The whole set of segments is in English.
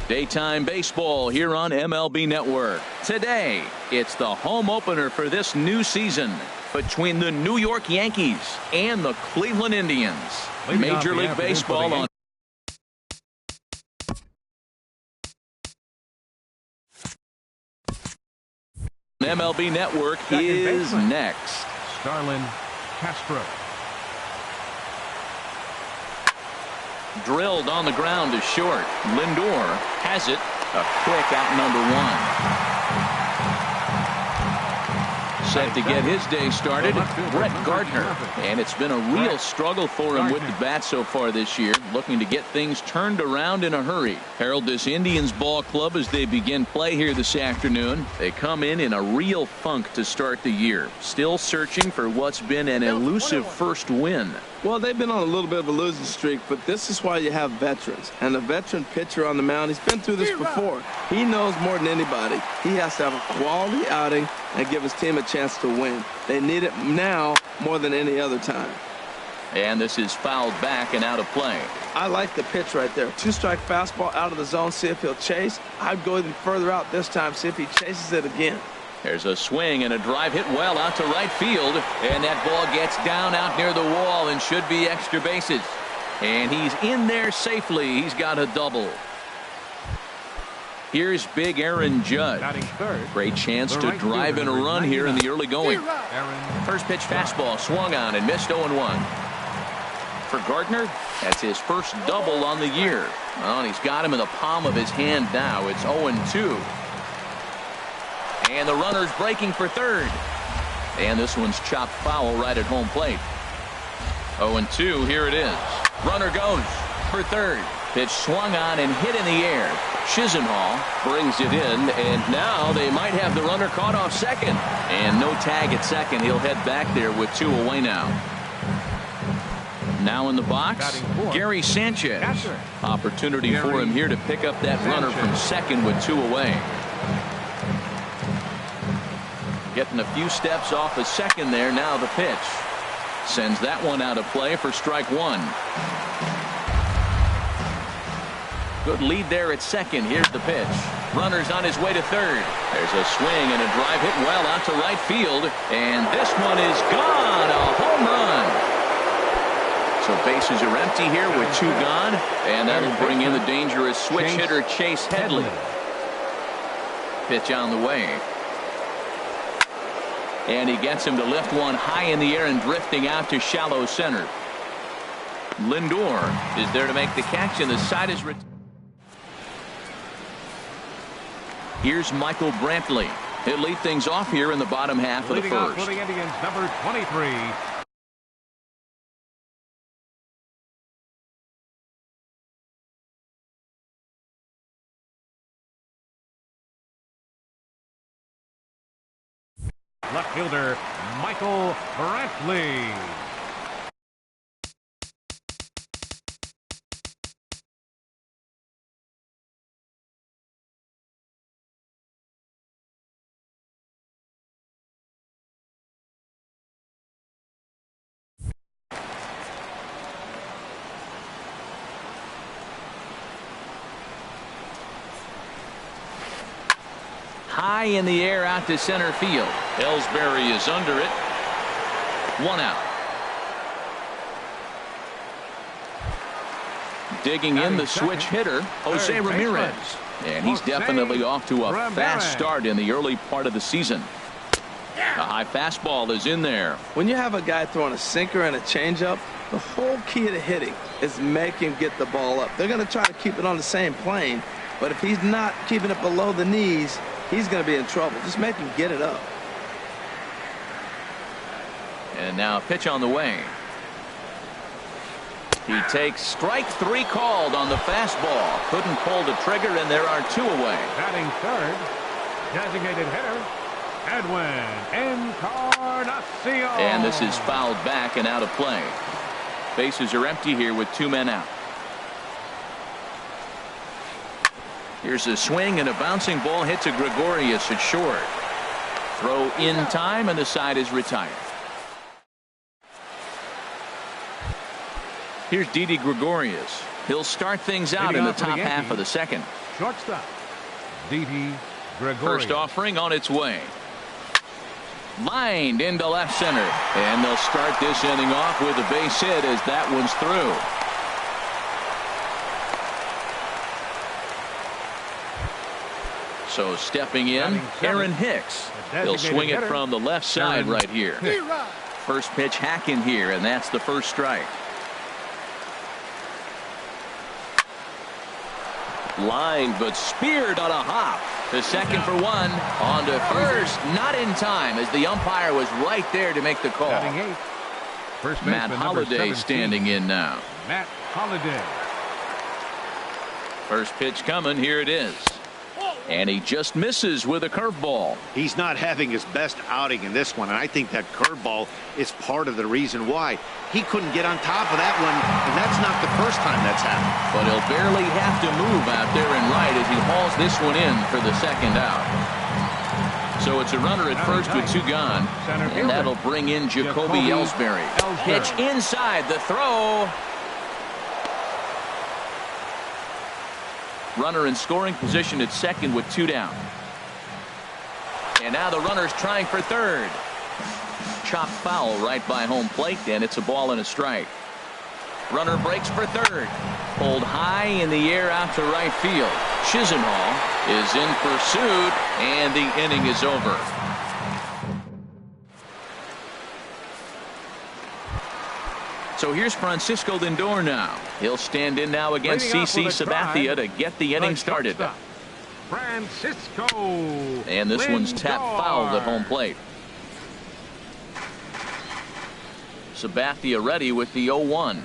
Daytime baseball here on MLB Network. Today, it's the home opener for this new season between the New York Yankees and the Cleveland Indians. Major League Baseball on MLB Network is next. Starlin Castro. Drilled on the ground to short. Lindor has it. A quick out number one. Set to get his day started, Brett Gardner. And it's been a real struggle for him with the bat so far this year, looking to get things turned around in a hurry. Herald this Indians ball club as they begin play here this afternoon. They come in a real funk to start the year, still searching for what's been an elusive first win. Well, they've been on a little bit of a losing streak, but this is why you have veterans. And a veteran pitcher on the mound, he's been through this before. He knows more than anybody. He has to have a quality outing and give his team a chance to win. They need it now more than any other time. And this is fouled back and out of play. I like the pitch right there. Two-strike fastball out of the zone, see if he'll chase. I'd go even further out this time, see if he chases it again. There's a swing and a drive hit well out to right field, and that ball gets down out near the wall and should be extra bases. And he's in there safely. He's got a double. Here's big Aaron Judge. Great chance to drive in a run here in the early going. First pitch fastball swung on and missed 0-1. For Gardner, that's his first double on the year. Well, and he's got him in the palm of his hand now. It's 0-2. And the runner's breaking for third. And this one's chopped foul right at home plate. 0-2, here it is. Runner goes for third. Pitch swung on and hit in the air. Chisenhall brings it in, and now they might have the runner caught off second. And no tag at second. He'll head back there with two away now. Now in the box, Gary Sanchez. Opportunity for him here to pick up that runner from second with two away. Getting a few steps off of second there. Now the pitch. Sends that one out of play for strike one. Good lead there at second. Here's the pitch. Runner's on his way to third. There's a swing and a drive hit well out to right field. And this one is gone. A home run. So bases are empty here with two gone. And that'll bring in the dangerous switch hitter Chase Headley. Pitch on the way. And he gets him to lift one high in the air and drifting out to shallow center. Lindor is there to make the catch, and the side is here's Michael Brantley. He'll lead things off here in the bottom half of the first. For the Indians, number 23. Left fielder Michael Brantley. High in the air out to center field. Ellsbury is under it. One out. Digging in the switch hitter, Jose Ramirez. And he's definitely off to a fast start in the early part of the season. A high fastball is in there. When you have a guy throwing a sinker and a changeup, the whole key to hitting is make him get the ball up. They're going to try to keep it on the same plane, but if he's not keeping it below the knees, he's going to be in trouble. Just make him get it up. And now a pitch on the way. He takes strike three called on the fastball. Couldn't pull the trigger, and there are two away. Batting third, designated hitter Edwin Encarnacion. And this is fouled back and out of play. Bases are empty here with two men out. Here's a swing, and a bouncing ball hits a Gregorius at short. Throw in time, and the side is retired. Here's Didi Gregorius. He'll start things out in the top half of the second. Shortstop, Didi Gregorius. First offering on its way. Lined into left center. And they'll start this inning off with a base hit as that one's through. So stepping in, Aaron Hicks. He'll swing it from the left side right here. First pitch hacking here, and that's the first strike. Lined but speared on a hop. To second for one. On to first. Not in time as the umpire was right there to make the call. Matt Holliday standing in now. Matt Holliday. First pitch coming. Here it is. And he just misses with a curveball. He's not having his best outing in this one, and I think that curveball is part of the reason why. He couldn't get on top of that one, and that's not the first time that's happened. But he'll barely have to move out there and right as he hauls this one in for the second out. So it's a runner at first with two gone, and that'll bring in Jacoby Ellsbury. Pitch inside, the throw. Runner in scoring position at second with two down. And now the runner's trying for third. Chopped foul right by home plate, and it's a ball and a strike. Runner breaks for third. Pulled high in the air out to right field. Chisenhall is in pursuit, and the inning is over. So here's Francisco Lindor now. He'll stand in now against CC Sabathia to get the inning started. Francisco. And this one's tapped foul at home plate. Sabathia ready with the 0-1.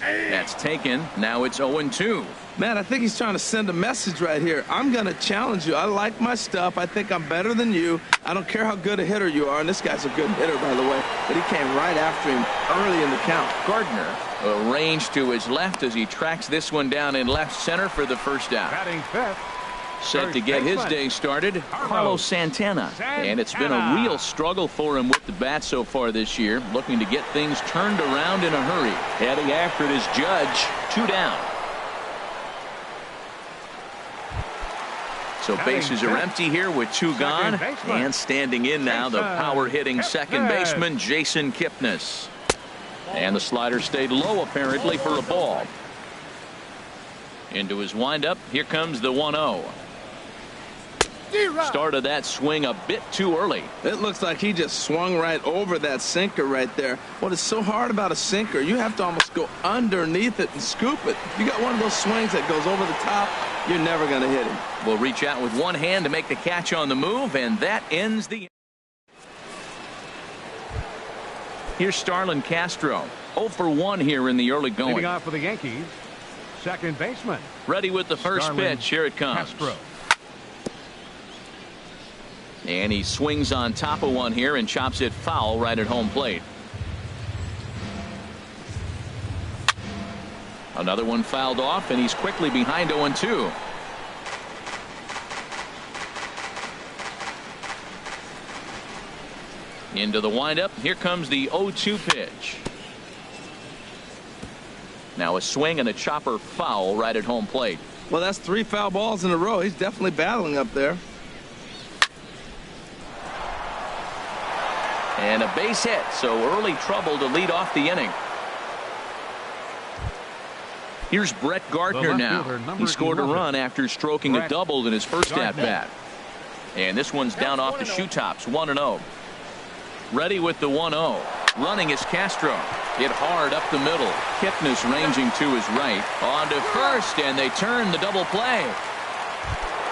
That's taken. Now it's 0-2. Man, I think he's trying to send a message right here. I'm going to challenge you. I like my stuff. I think I'm better than you. I don't care how good a hitter you are. And this guy's a good hitter, by the way. But he came right after him early in the count. Gardner arranged to his left as he tracks this one down in left center for the first out. Batting fifth. Set to get his day started, Carlos Santana. And it's been a real struggle for him with the bat so far this year. Looking to get things turned around in a hurry. Heading after it is Judge. Two down. So bases are empty here with two gone. And standing in now, the power-hitting second baseman, Jason Kipnis. And the slider stayed low, apparently, for a ball. Into his windup. Here comes the 1-0. Started that swing a bit too early. It looks like he just swung right over that sinker right there. What is so hard about a sinker, you have to almost go underneath it and scoop it. You got one of those swings that goes over the top, you're never going to hit him. Will reach out with one hand to make the catch on the move, and that ends the. Here's Starlin Castro. 0 for 1 here in the early going. Leading off for the Yankees, second baseman. Ready with the first pitch. Here it comes. Castro. And he swings on top of one here and chops it foul right at home plate. Another one fouled off, and he's quickly behind 0-2. Into the windup. Here comes the 0-2 pitch. Now a swing and a chopper foul right at home plate. Well, that's 3 foul balls in a row. He's definitely battling up there. And a base hit, so early trouble to lead off the inning. Here's Brett Gardner now. He scored a run after stroking a double in his first at-bat. And this one's down off the shoe tops, 1-0. Ready with the 1-0. Running is Castro. Hit hard up the middle. Kipnis ranging to his right. On to first, and they turn the double play.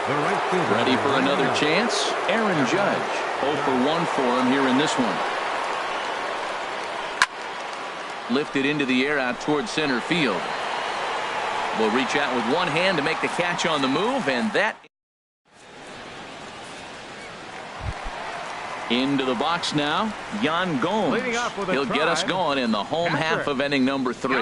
Ready for another chance? Aaron Judge. 0 for 1 for him here in this one. Lifted into the air out towards center field. Will reach out with one hand to make the catch on the move, and that into the box now. Yan Gomes. He'll get us going in the home half of inning number 3.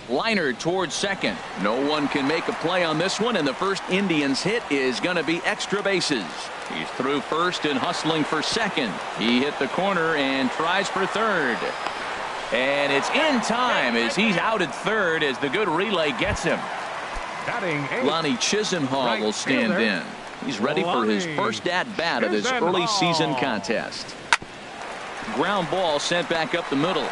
Liner towards second. No one can make a play on this one, and the first Indians hit is going to be extra bases. He's through first and hustling for second. He hit the corner and tries for third. And it's in time as he's out at third as the good relay gets him. Batting eighth. Lonnie Chisenhall Right will stand fielder, in. He's ready for his first at-bat of this early season contest. Ground ball sent back up the middle.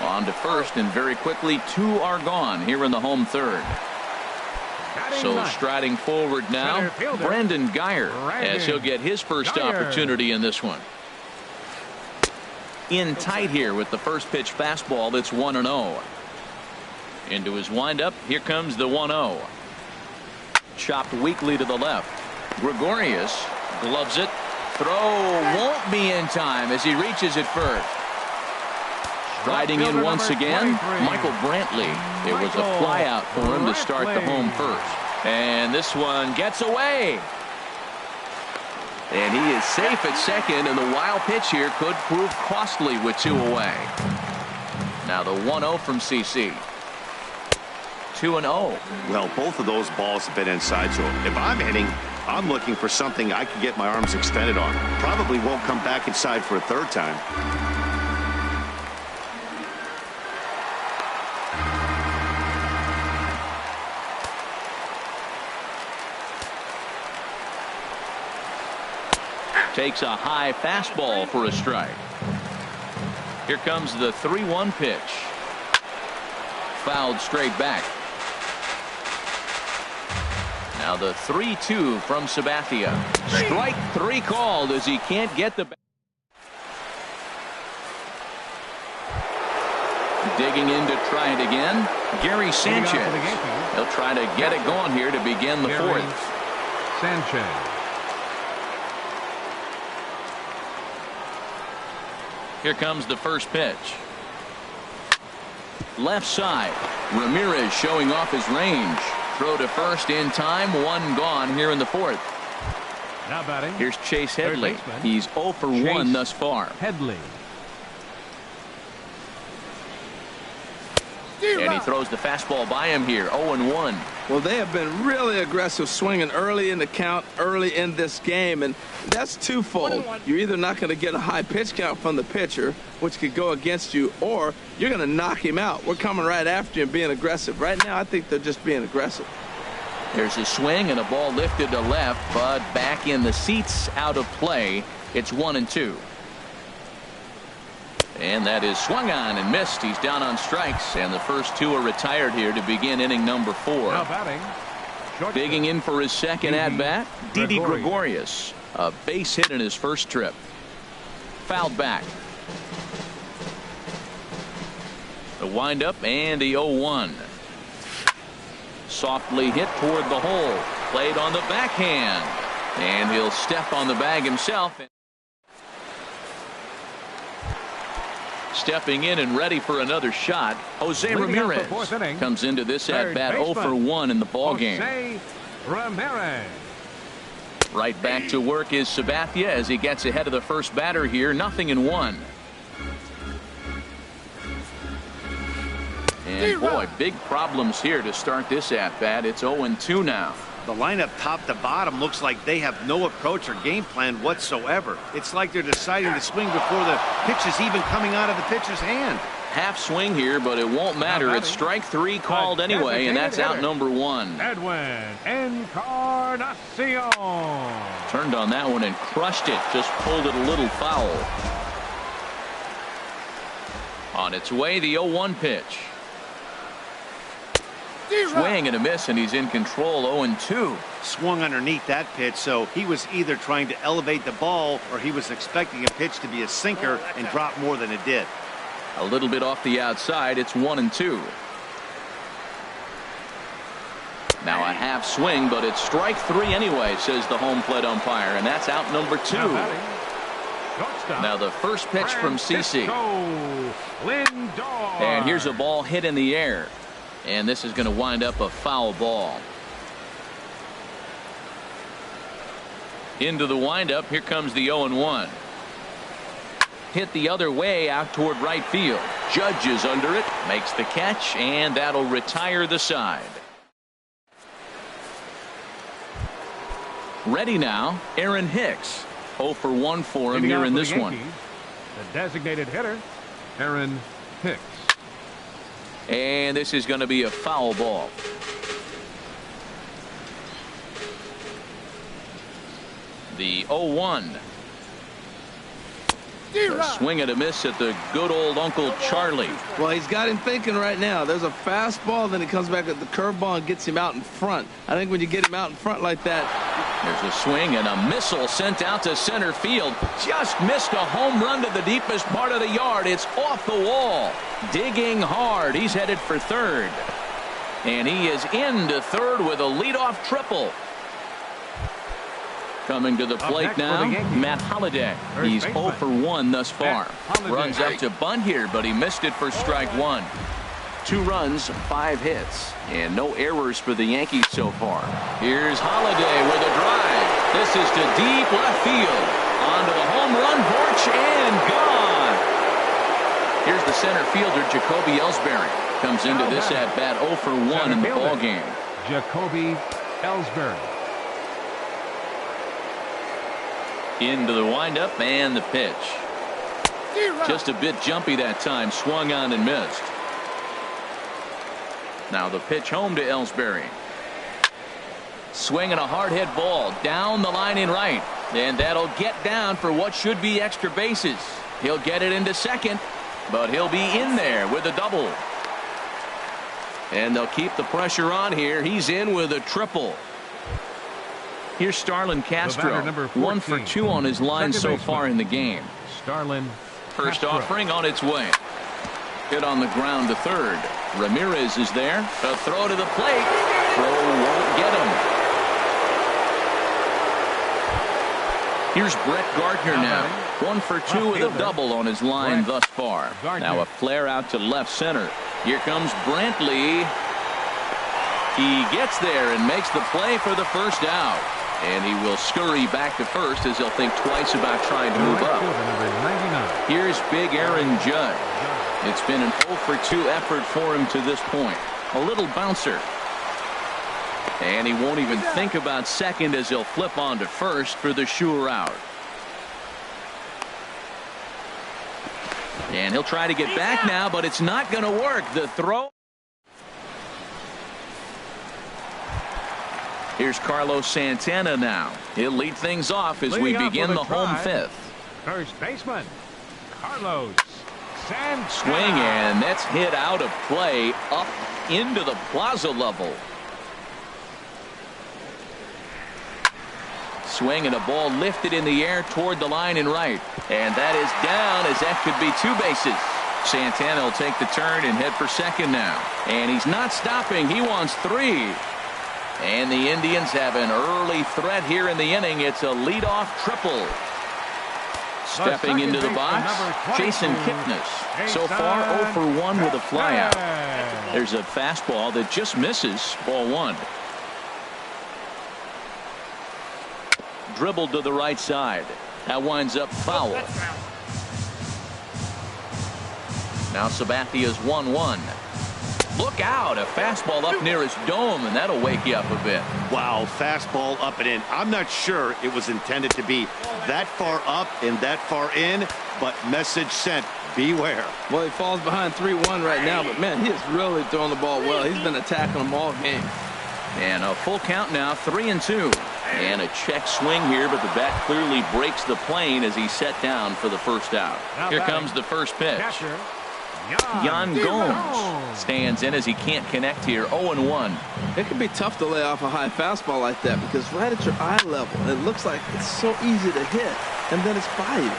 On to first, and very quickly 2 are gone here in the home third. So striding forward now, Brandon Geyer, as he'll get his first opportunity in this one. In tight here with the first pitch fastball that's 1-0. Into his windup, here comes the 1-0. Chopped weakly to the left. Gregorius gloves it. Throw won't be in time as he reaches it first. Striding in once again, Michael Brantley. It was a fly out for him to start the home first. And this one gets away. And he is safe at second, and the wild pitch here could prove costly with 2 away. Now the 1-0 from CC. 2-0. Well, both of those balls have been inside, so if I'm hitting, I'm looking for something I can get my arms extended on. Probably won't come back inside for a third time. Takes a high fastball for a strike. Here comes the 3-1 pitch. Fouled straight back. Now the 3-2 from Sabathia. Strike 3 called as he can't get the. Digging in to try it again, Gary Sanchez. He'll try to get it going here to begin the fourth. Sanchez. Here comes the first pitch. Left side. Ramirez showing off his range. Throw to first in time. 1 gone here in the fourth. Now batting. Here's Chase Headley. He's 0 for 1 thus far. Headley. And he throws the fastball by him here. 0-1. Well, they have been really aggressive swinging early in the count, early in this game, and that's twofold. You're either not going to get a high pitch count from the pitcher, which could go against you, or you're going to knock him out. We're coming right after him being aggressive. Right now, I think they're just being aggressive. There's a swing and a ball lifted to left, but back in the seats, out of play. It's 1-2. And that is swung on and missed. He's down on strikes, and the first 2 are retired here to begin inning number 4. Now batting. Digging in for his second at-bat, Didi Gregorius. A base hit in his first trip. Fouled back. The windup and the 0-1. Softly hit toward the hole. Played on the backhand. And he'll step on the bag himself. Stepping in and ready for another shot, Jose Ramirez comes into this at-bat 0 for 1 in the ballgame. Jose Ramirez. Right back to work is Sabathia as he gets ahead of the first batter here. 0-1. And boy, big problems here to start this at-bat. It's 0-2 now. The lineup top to bottom looks like they have no approach or game plan whatsoever. It's like they're deciding to swing before the pitch is even coming out of the pitcher's hand. Half swing here, but it won't matter. It's strike 3 called anyway, and that's out number 1. Edwin Encarnacion. Turned on that one and crushed it. Just pulled it a little foul. On its way, the 0-1 pitch. Swing and a miss, and he's in control. 0-2. Swung underneath that pitch, so he was either trying to elevate the ball or he was expecting a pitch to be a sinker and drop more than it did. A little bit off the outside. It's 1-2. Now a half swing, but it's strike 3 anyway, says the home plate umpire, and that's out number 2. Now the first pitch from CC. And here's a ball hit in the air. And this is going to wind up a foul ball. Into the windup. Here comes the 0-1. Hit the other way out toward right field. Judge is under it. Makes the catch. And that'll retire the side. Ready now. Aaron Hicks. 0 for 1 for him here in this one. The designated hitter, Aaron Hicks. And this is going to be a foul ball. The 0-1. A swing and a miss at the good old Uncle Charlie. Well, he's got him thinking right now. There's a fastball, then he comes back at the curveball and gets him out in front. I think when you get him out in front like that. There's a swing and a missile sent out to center field. Just missed a home run to the deepest part of the yard. It's off the wall. Digging hard. He's headed for third. And he is into third with a leadoff triple. Coming to the plate now, Matt Holliday. He's 0 for 1 thus far. Runs up to bunt here, but he missed it for strike one. 2 runs, 5 hits, and no errors for the Yankees so far. Here's Holliday with a drive. This is to deep left field. Onto the home run porch and gone. Here's the center fielder, Jacoby Ellsbury. Comes into this at bat 0 for 1 in the ball game. Jacoby Ellsbury. Into the windup and the pitch. Just a bit jumpy that time. Swung on and missed. Now the pitch home to Ellsbury. Swinging a hard hit ball down the line in right. And that'll get down for what should be extra bases. He'll get it into second, but he'll be in there with a double. And they'll keep the pressure on here. He's in with a triple. Here's Starlin Castro, 1 for 2 on his line so far in the game. Starlin First Castro. offering on its way. Hit on the ground to third. Ramirez is there. A throw to the plate. Throw won't get him. Here's Brett Gardner now. 1 for 2 with a double on his line thus far. Now a flare out to left center. Here comes Brantley. He gets there and makes the play for the first out. And he will scurry back to first as he'll think twice about trying to move up. Here's big Aaron Judge. It's been an 0 for 2 effort for him to this point. A little bouncer. And he won't even think about second as he'll flip on to first for the sure out. And he'll try to get back now, but it's not going to work. The throw. Here's Carlos Santana now. He'll lead things off as we begin the home fifth. First baseman, Carlos Santana. Swing, and that's hit out of play up into the plaza level. Swing and a ball lifted in the air toward the line in right. And that is down as that could be 2 bases. Santana will take the turn and head for second now. And he's not stopping. He wants 3. And the Indians have an early threat here in the inning. It's a leadoff triple. Stepping into the box, Jason Kipnis. So far 0 for 1 with a flyout. There's a fastball that just misses. Ball 1. Dribbled to the right side. That winds up foul. Now Sabathia's 1-1. Look out, a fastball up near his dome, and that'll wake you up a bit. Wow, fastball up and in. I'm not sure it was intended to be that far up and that far in, but message sent. Beware. Well, he falls behind 3-1 right now, but man, he is really throwing the ball well. He's been attacking them all game. And a full count now, 3-2. And a check swing here, but the bat clearly breaks the plane as he's set down for the first out. Here comes the first pitch. Yan Gomes stands in as he can't connect here. 0-1. It can be tough to lay off a high fastball like that because right at your eye level, it looks like it's so easy to hit, and then it's by you.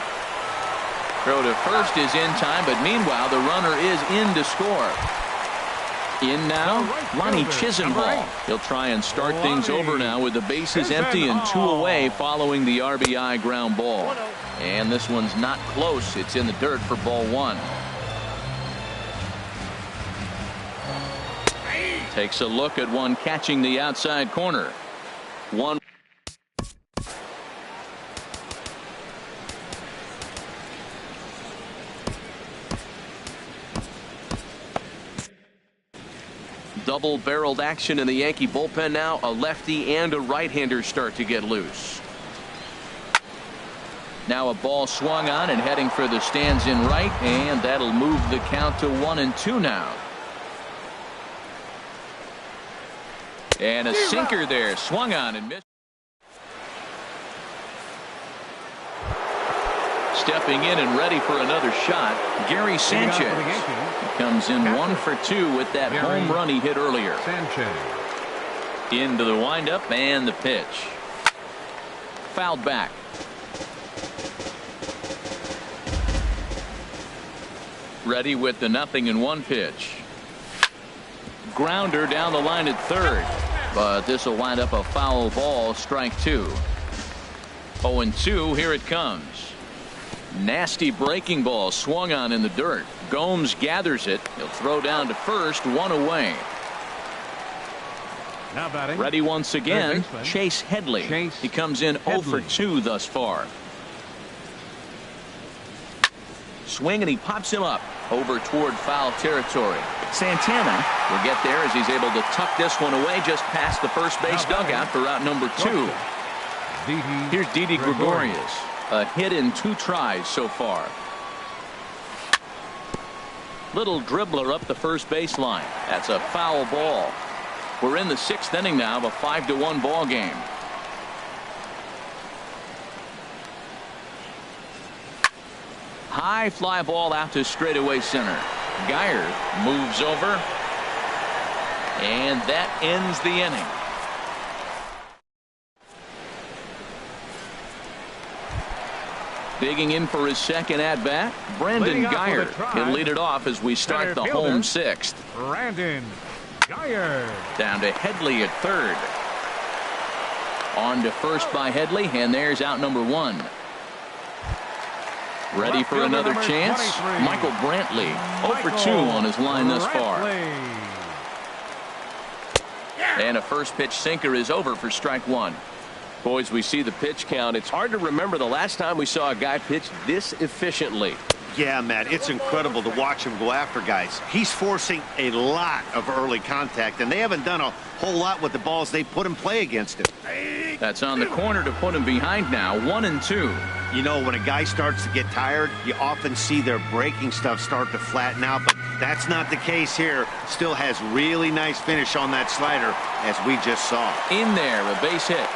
Throw to first is in time, but meanwhile the runner is in to score. In now, Lonnie Chisenhall. He'll try and start things over now with the bases empty and 2 away following the RBI ground ball. And this one's not close. It's in the dirt for ball 1. Takes a look at one catching the outside corner. 1. Double-barreled action in the Yankee bullpen now. A lefty and a right-hander start to get loose. Now a ball swung on and heading for the stands in right, and that'll move the count to 1-2 now. And a sinker there, swung on and missed. Stepping in and ready for another shot, Gary Sanchez. He comes in 1 for 2 with that home run he hit earlier. Into the windup and the pitch. Fouled back. Ready with the 0-1 pitch. Grounder down the line at third, but this will wind up a foul ball, strike 2. 0-2, here it comes. Nasty breaking ball swung on in the dirt. Gomes gathers it. He'll throw down to first, 1 away. Now batting. Ready once again, Chase Headley. He comes in 0 for 2 thus far. Swing and he pops him up over toward foul territory. Santana will get there as he's able to tuck this one away just past the first base dugout for out number 2. Here's Didi Gregorius. A hit in 2 tries so far. Little dribbler up the first baseline. That's a foul ball. We're in the 6th inning now of a 5-1 ball game. High fly ball out to straightaway center. Geyer moves over, and that ends the inning. Digging in for his second at bat, Brandon Geyer. He'll lead it off as we start the home 6th. Brandon Geyer. Down to Headley at third. On to first by Headley, and there's out number 1. Ready for another chance? Michael Brantley, 0 for 2 on his line thus far. And a first pitch sinker is over for strike 1. Boys, we see the pitch count. It's hard to remember the last time we saw a guy pitch this efficiently. Yeah, Matt, it's incredible to watch him go after guys. He's forcing a lot of early contact, and they haven't done a whole lot with the balls they put in play against him. That's on the corner to put him behind now, 1-2. You know, when a guy starts to get tired, you often see their breaking stuff start to flatten out, but that's not the case here. Still has really nice finish on that slider, as we just saw. In there, a base hit.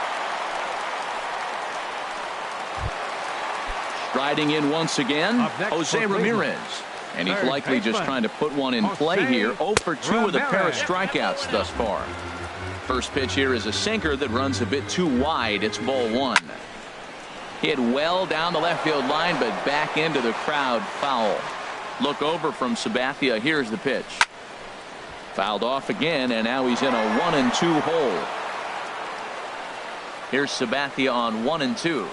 Striding in once again, Jose Ramirez. And he's likely just trying to put one in play here. 0 for 2 with a pair of strikeouts thus far. First pitch here is a sinker that runs a bit too wide. It's ball 1. Hit well down the left field line, but back into the crowd, foul. Look over from Sabathia. Here's the pitch. Fouled off again, and now he's in a 1-2 hole. Here's Sabathia on 1-2.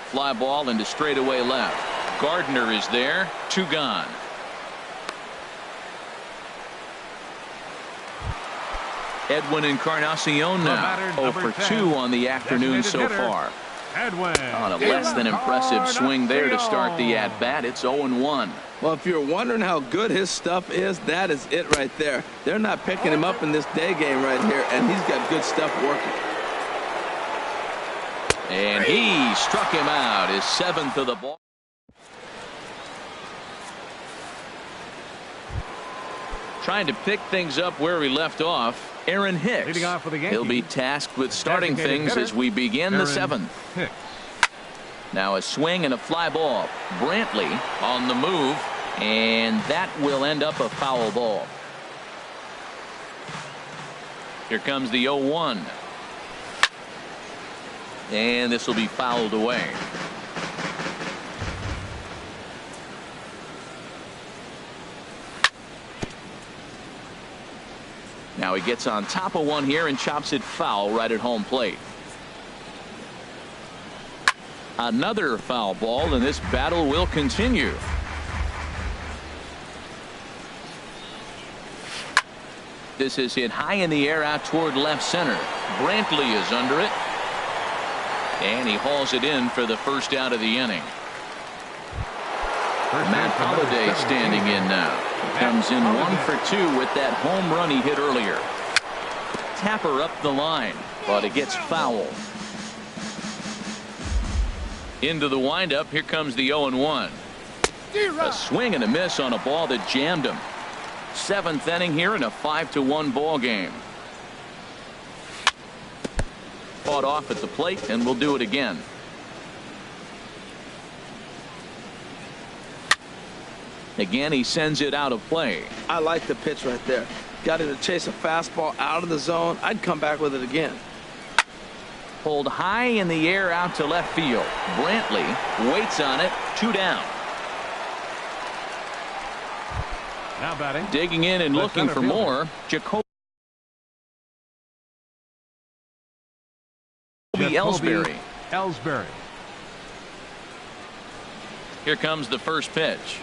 Fly ball into straightaway left. Gardner is there. 2 gone. Edwin Encarnacion now 0 for 2 on the afternoon so far. On a less than impressive swing there to start the at bat. It's 0-1. Well, if you're wondering how good his stuff is, that is it right there. They're not picking him up in this day game right here, and he's got good stuff working. And he struck him out, his 7th of the ball. Trying to pick things up where we left off. Aaron Hicks. Leading off for the Yankees. He'll be tasked with starting things as we begin the 7th. Hicks. Now a swing and a fly ball. Brantley on the move, and that will end up a foul ball. Here comes the 0-1. And this will be fouled away. Now he gets on top of one here and chops it foul right at home plate. Another foul ball, and this battle will continue. This is hit high in the air out toward left center. Brantley is under it. And he hauls it in for the first out of the inning. Matt Holliday standing in now. He comes in 1 for 2 with that home run he hit earlier. Tapper up the line, but it gets foul. Into the windup. Here comes the 0-1. A swing and a miss on a ball that jammed him. 7th inning here in a 5-1 ball game. Fought off at the plate, and we'll do it again. Again, he sends it out of play. I like the pitch right there. Got him to chase a fastball out of the zone. I'd come back with it again. Pulled high in the air out to left field. Brantley waits on it. 2 down. Now batting. Digging in and looking for more. Jacoby Ellsbury. Here comes the first pitch.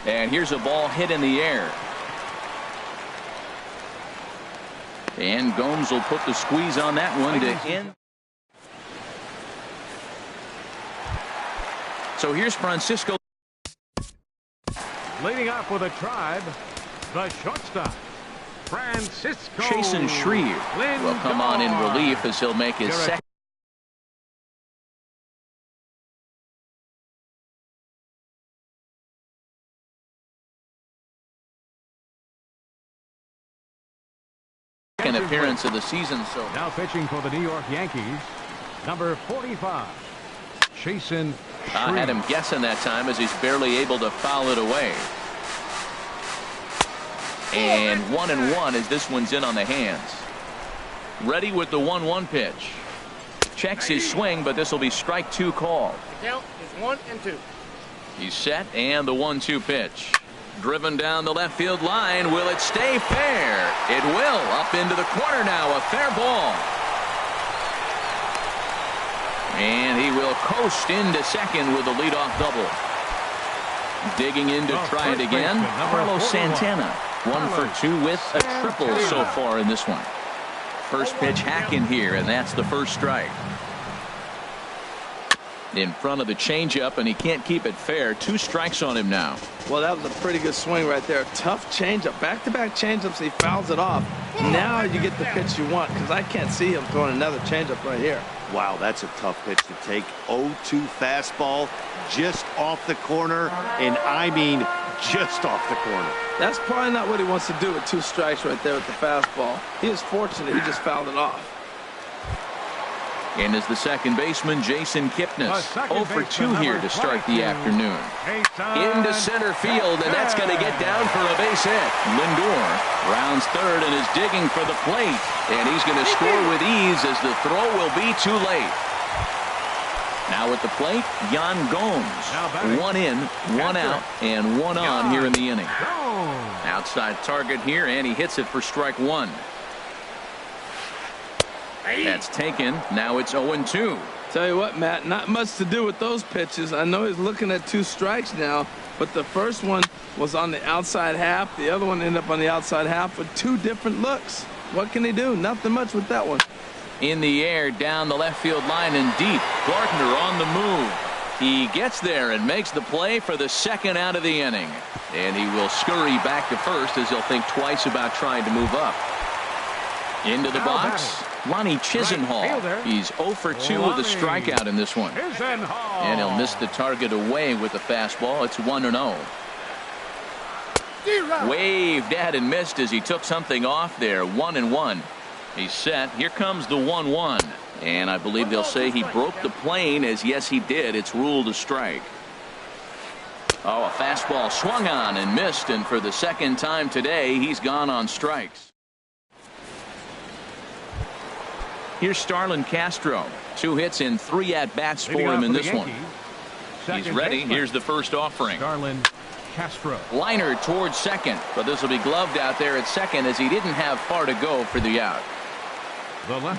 And here's a ball hit in the air. And Gomes will put the squeeze on that one to end. So here's Francisco. Leading off with a tribe, the shortstop, Francisco. Chasen Shreve will come on in relief as he'll make his second. Appearance of the season. So now pitching for the New York Yankees, number 45, Chasen Shreve. I had him guessing that time as he's barely able to foul it away. And 1-1 as this one's in on the hands. Ready with the 1-1 pitch. Checks his swing, but this will be strike 2 called. The count is 1-2. He's set, and the 1-2 pitch. Driven down the left field line. Will it stay fair? It will. Up into the corner now. A fair ball. And he will coast into second with a leadoff double. Digging in to try it again. Carlos Santana. 1 for 2 with a triple so far in this one. First pitch hack in here, and that's the first strike. In front of the changeup, and he can't keep it fair. 2 strikes on him now. Well, that was a pretty good swing right there. Tough changeup. Back-to-back changeups. He fouls it off. Now you get the pitch you want, because I can't see him throwing another changeup right here. Wow, that's a tough pitch to take. 0-2 fastball just off the corner, and I mean just off the corner. That's probably not what he wants to do with 2 strikes right there with the fastball. He is fortunate he just fouled it off. And as the second baseman, Jason Kipnis, 0 for 2 here to start the afternoon. Into center field, and that's going to get down for a base hit. Lindor rounds third and is digging for the plate. And he's going to score with ease as the throw will be too late. Now at the plate, Yan Gomes. 1 in, 1 out, and 1 on here in the inning. Outside target here, and he hits it for strike 1. That's taken. Now it's 0-2. Tell you what, Matt, not much to do with those pitches. I know he's looking at 2 strikes now, but the first one was on the outside half. The other one ended up on the outside half with 2 different looks. What can he do? Nothing much with that one. In the air, down the left field line and deep. Gardner on the move. He gets there and makes the play for the second out of the inning. And he will scurry back to first as he'll think twice about trying to move up. Into the box, Lonnie Chisenhall. He's 0 for 2 with a strikeout in this one. And he'll miss the target away with a fastball. It's 1-0. Waved at and missed as he took something off there. 1-1. He's set. Here comes the 1-1. And I believe they'll say he broke the plane, as yes he did. It's ruled a strike. Oh, a fastball swung on and missed, and for the second time today he's gone on strikes. Here's Starlin Castro. 2 hits in 3 at-bats for him in this one. He's ready. Here's the first offering. Starlin Castro. Liner towards second, but this will be gloved out there at second as he didn't have far to go for the out.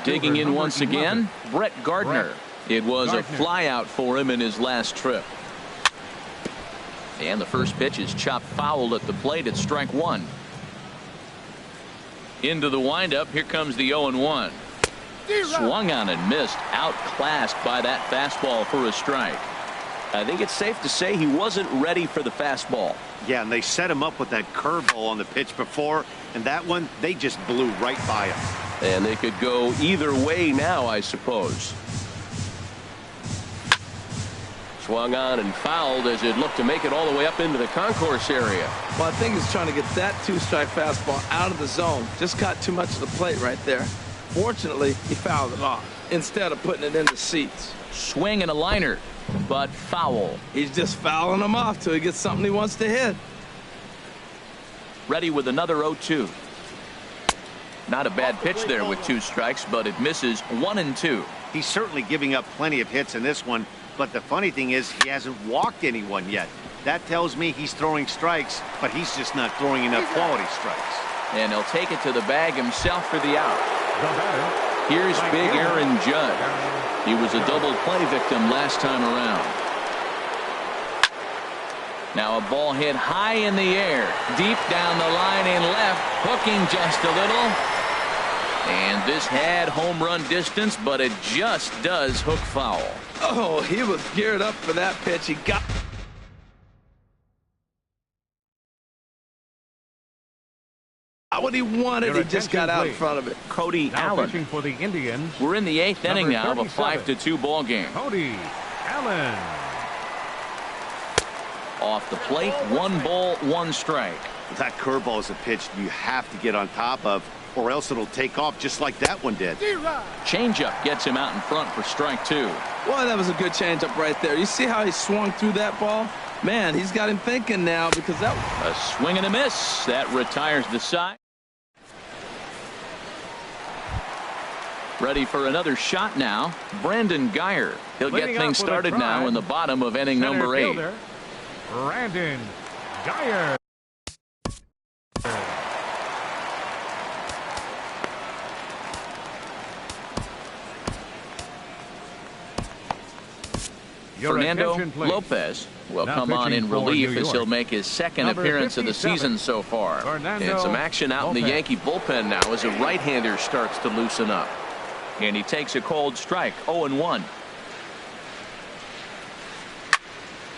Digging in once again, Brett Gardner. It was a fly out for him in his last trip. And the first pitch is chopped foul at the plate at strike 1. Into the windup. Here comes the 0-1. Swung on and missed. Outclassed by that fastball for a strike. I think it's safe to say he wasn't ready for the fastball. Yeah, and they set him up with that curveball on the pitch before, and that one, they just blew right by him. And they could go either way now, I suppose. Swung on and fouled as it looked to make it all the way up into the concourse area. Well, I think he's trying to get that 2-strike fastball out of the zone. Just got too much of the plate right there. Fortunately, he fouled it off instead of putting it in the seats. Swing and a liner, but foul. He's just fouling them off till he gets something he wants to hit. Ready with another 0-2. Not a bad pitch there with 2 strikes, but it misses 1-2. He's certainly giving up plenty of hits in this one, but the funny thing is he hasn't walked anyone yet. That tells me he's throwing strikes, but he's just not throwing enough quality strikes. And he'll take it to the bag himself for the out. Here's big Aaron Judge. He was a double play victim last time around. Now a ball hit high in the air, deep down the line in left, hooking just a little. And this had home run distance, but it just does hook foul. Oh, he was geared up for that pitch. He got what he wanted. He just got out in front of it. Cody Now Allen. pitching for the Indians. We're in the 8th inning now of a 37. 5-2 ball game. Cody Allen. Off the plate, 1 ball, 1 strike. That curveball is a pitch you have to get on top of, or else it'll take off just like that one did. Changeup gets him out in front for strike 2. Boy, that was a good changeup right there. You see how he swung through that ball? Man, he's got him thinking now because that A swing and a miss. That retires the side. Ready for another shot now. Brandon Geyer. He'll get Leading things off with a started now drive. in the bottom of inning Center number 8. fielder, Brandon Geyer. Your Fernando attention, please. Lopez will Now come on pitching in for relief New as he'll York. make his second Number appearance of the 57, season so far. Fernando And some action out in the Lopez. Yankee bullpen now as a right-hander starts to loosen up. And he takes a cold strike, 0-1.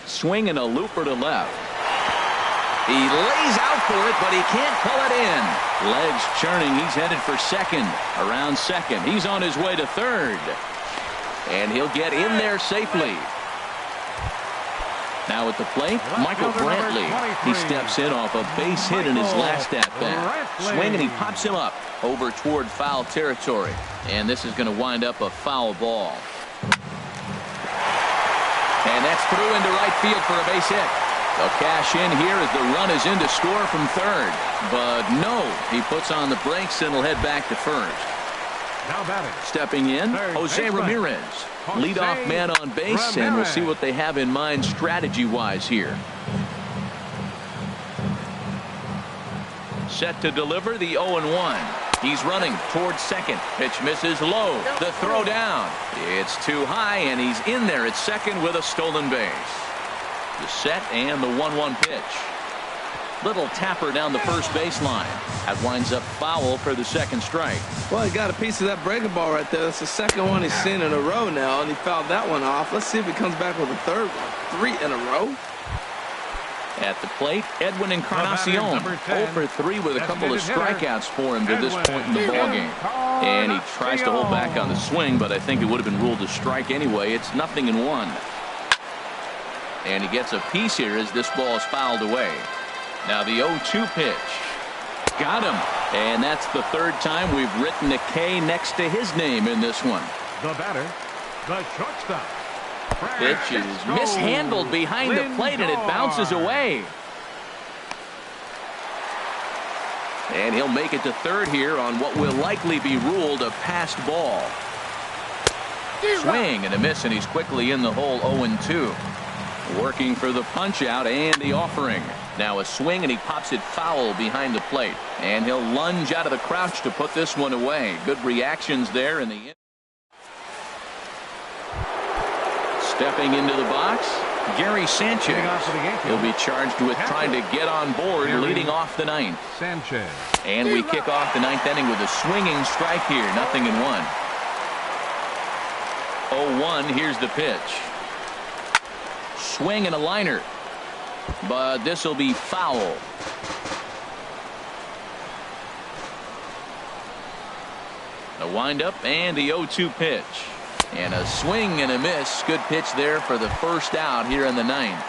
Swing and a looper to left. He lays out for it, but he can't pull it in. Legs churning. He's headed for second. Around second. He's on his way to third. And he'll get in there safely. Now at the plate, Michael Brantley. He steps in off a base hit in his last at-bat. Swing and he pops him up over toward foul territory. And this is going to wind up a foul ball. And that's through into right field for a base hit. They'll cash in here as the run is in to score from third. But no, he puts on the brakes and will head back to first. Now batting. Stepping in, Third Jose baseman. Ramirez. Leadoff man on base, and we'll see what they have in mind strategy-wise here. Set to deliver the 0-1. He's running towards second. Pitch misses low. The throw down. It's too high, and he's in there at second with a stolen base. The set and the 1-1 pitch. Little tapper down the first baseline. That winds up foul for the second strike. Well, he got a piece of that breaking ball right there. That's the second one he's seen in a row now, and he fouled that one off. Let's see if he comes back with a third one. 3 in a row. At the plate, Edwin Encarnacion, number 10, 0 for 3 with a couple of designated hitter, strikeouts for him to this Edwin point in the ballgame. And he tries to hold back on the swing, but I think it would have been ruled a strike anyway. It's 0-1. And he gets a piece here as this ball is fouled away. Now the 0-2 pitch. Got him. And that's the third time we've written a K next to his name in this one. The batter, the shortstop. Pitch is mishandled behind the plate, and it bounces away. And he'll make it to third here on what will likely be ruled a passed ball. Swing and a miss, and he's quickly in the hole. 0-2. Working for the punch out and the offering. Now a swing, and he pops it foul behind the plate. And he'll lunge out of the crouch to put this one away. Good reactions there in the end. Stepping into the box, Gary Sanchez. He'll be charged with trying to get on board, leading off the 9th. Sanchez. And we kick off the 9th inning with a swinging strike here. 0-1. 0-1. Here's the pitch. Swing and a liner. But this will be foul. The windup and the 0-2 pitch. And a swing and a miss. Good pitch there for the first out here in the ninth.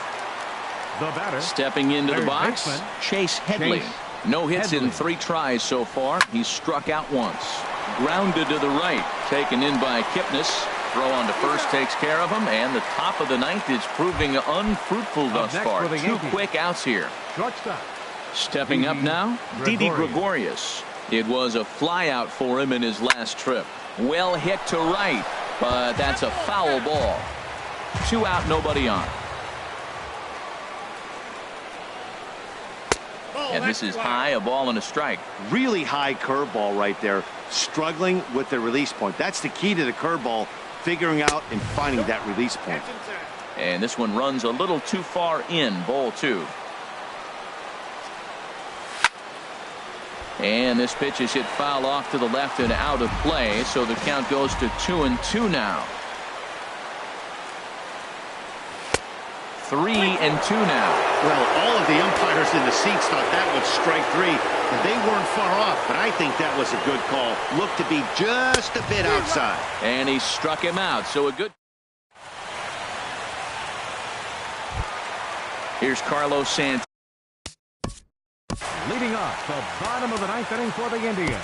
The batter, stepping into the box, baseman, Chase Headley. No hits in 3 tries so far. He's struck out once. Grounded to the right. Taken in by Kipnis. Throw on to first takes care of him. And the top of the ninth is proving unfruitful thus far. 2 quick outs here. Shortstop. Stepping up now, Didi Gregorius. It was a fly out for him in his last trip. Well hit to right, but that's a foul ball. 2 out, nobody on. And this is high, a ball and a strike. Really high curveball right there. Struggling with the release point. That's the key to the curveball, figuring out and finding that release point. And this one runs a little too far in, ball 2. And this pitch is hit foul off to the left and out of play, so the count goes to 2-2 now. 3-2 now. Well, all of the umpires in the seats thought that was strike 3. They weren't far off, but I think that was a good call. Looked to be just a bit outside. And he struck him out, so a good. Here's Carlos Santana. Leading off the bottom of the ninth inning for the Indians.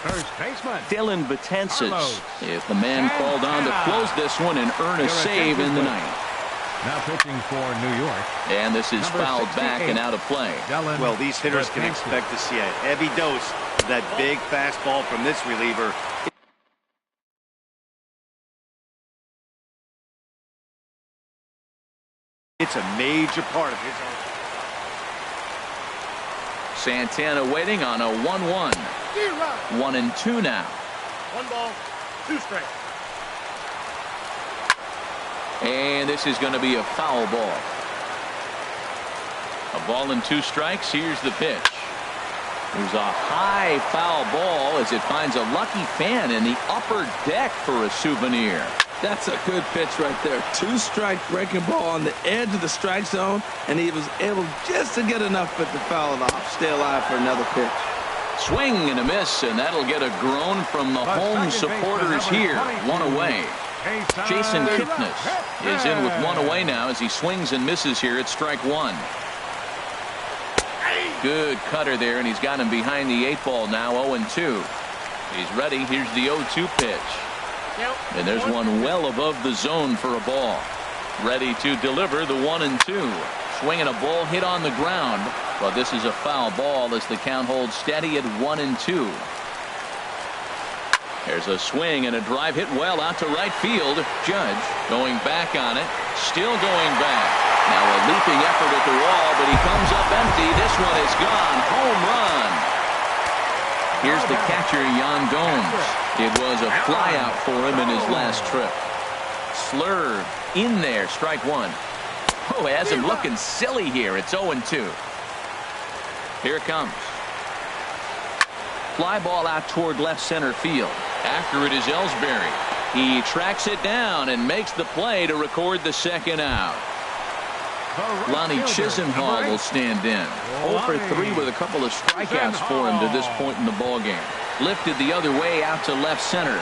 First baseman, Dylan Betances is the man called on to close this one and earn a save in the ninth. Now pitching for New York. And this is fouled back and out of play. Well, these hitters can expect to see a heavy dose of that big fastball from this reliever. It's a major part of his offense. Santana waiting on a 1-1. 1-2 now. 1 ball, 2 strikes. And this is going to be a foul ball. A ball and 2 strikes. Here's the pitch. There's a high foul ball as it finds a lucky fan in the upper deck for a souvenir. That's a good pitch right there. 2-strike breaking ball on the edge of the strike zone, and he was able just to get enough of it to foul it off. Stay alive for another pitch. Swing and a miss, and that'll get a groan from the home supporters here. 1 away. Jason Kipnis is in with 1 away now as he swings and misses here at strike 1. Good cutter there, and he's got him behind the 8 ball now. 0-2. He's ready. Here's the 0-2 pitch. And there's one well above the zone for a ball. Ready to deliver the 1-2. Swinging a ball hit on the ground, but this is a foul ball as the count holds steady at 1-2. There's a swing and a drive hit well out to right field. Judge going back on it. Still going back. Now a leaping effort at the wall, but he comes up empty. This one is gone. Home run. Here's the catcher, Yan Gomes. It was a fly out for him in his last trip. Slurve in there. Strike 1. Oh, has him looking silly here. It's 0-2. Here it comes. Fly ball out toward left center field. After it is Ellsbury. He tracks it down and makes the play to record the second out. Lonnie Chisenhall will stand in. 0 for 3 with a couple of strikeouts for him to this point in the ballgame. Lifted the other way out to left center.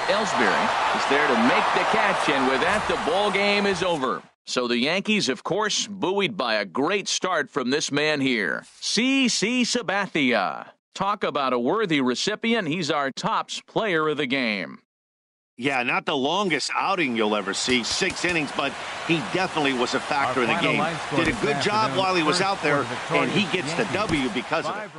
Ellsbury is there to make the catch, and with that, the ballgame is over. So the Yankees, of course, buoyed by a great start from this man here, CC Sabathia. Talk about a worthy recipient. He's our tops player of the game. Yeah, not the longest outing you'll ever see, 6 innings, but he definitely was a factor in the game. Did a good job while he was out there, and he gets the W because of it.